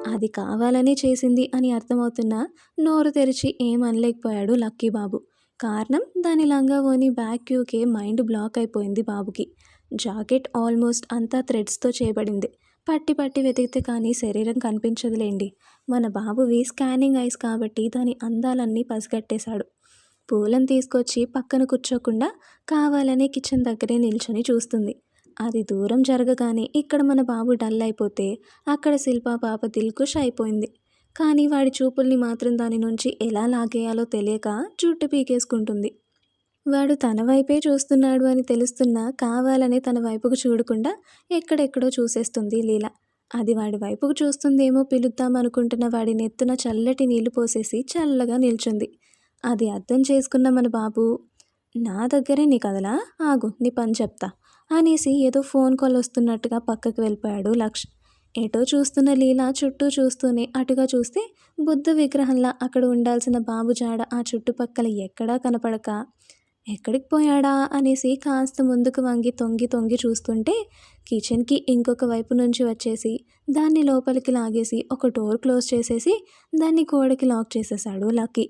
అది కావాలనే చేసింది అని అర్థమవుతున్నా నోరు తెరిచి ఏం అనలేకపోయాడు లక్కీ బాబు. కారణం దాని లంగా ఓని బ్యాక్ క్యూకే మైండ్ బ్లాక్ అయిపోయింది బాబుకి. జాకెట్ ఆల్మోస్ట్ అంతా థ్రెడ్స్‌తో చేయబడింది. పట్టి పట్టి వెతికితే కానీ శరీరం కనిపించదులేండి. మన బాబువి స్కానింగ్ ఐస్ కాబట్టి దాని అందాలన్నీ పసిగట్టేశాడు. పూలను తీసుకొచ్చి పక్కన కూర్చోకుండా కావాలనే కిచెన్ దగ్గరే నిల్చొని చూస్తుంది. అది దూరం జరగగానే ఇక్కడ మన బాబు డల్ అయిపోతే అక్కడ శిల్పా పాప దిల్కుష్ అయిపోయింది. కానీ వాడి చూపుల్ని మాత్రం దాని నుంచి ఎలా లాగేయాలో తెలియక జుట్టు పీకేసుకుంటుంది. వాడు తన వైపే చూస్తున్నాడు అని తెలుస్తున్నా కావాలనే తన వైపుకు చూడకుండా ఎక్కడెక్కడో చూసేస్తుంది లీల. అది వాడి వైపుకు చూస్తుందేమో పిలుద్దామనుకుంటున్న వాడి నెత్తున చల్లటి నీళ్లు పోసేసి చల్లగా నిల్చుంది. అది అర్థం చేసుకున్న మన బాబు, నా దగ్గరే నీ కదలా, ఆగు నీ పని చెప్తా అనేసి ఏదో ఫోన్ కాల్ వస్తున్నట్టుగా పక్కకు వెళ్ళిపోయాడు లక్ష్. ఎటో చూస్తున్న లీల చుట్టూ చూస్తూనే అటుగా చూస్తే బుద్ధ విగ్రహంలా అక్కడ ఉండాల్సిన బాబు జాడ ఆ చుట్టుపక్కల ఎక్కడా కనపడక ఎక్కడికి పోయాడా అనేసి కాస్త ముందుకు వంగి తొంగి తొంగి చూస్తుంటే కిచెన్కి ఇంకొక వైపు నుంచి వచ్చేసి దాన్ని లోపలికి లాగేసి ఒక డోర్ క్లోజ్ చేసేసి దాన్ని గోడకి లాక్ చేసేసాడు లక్కీ.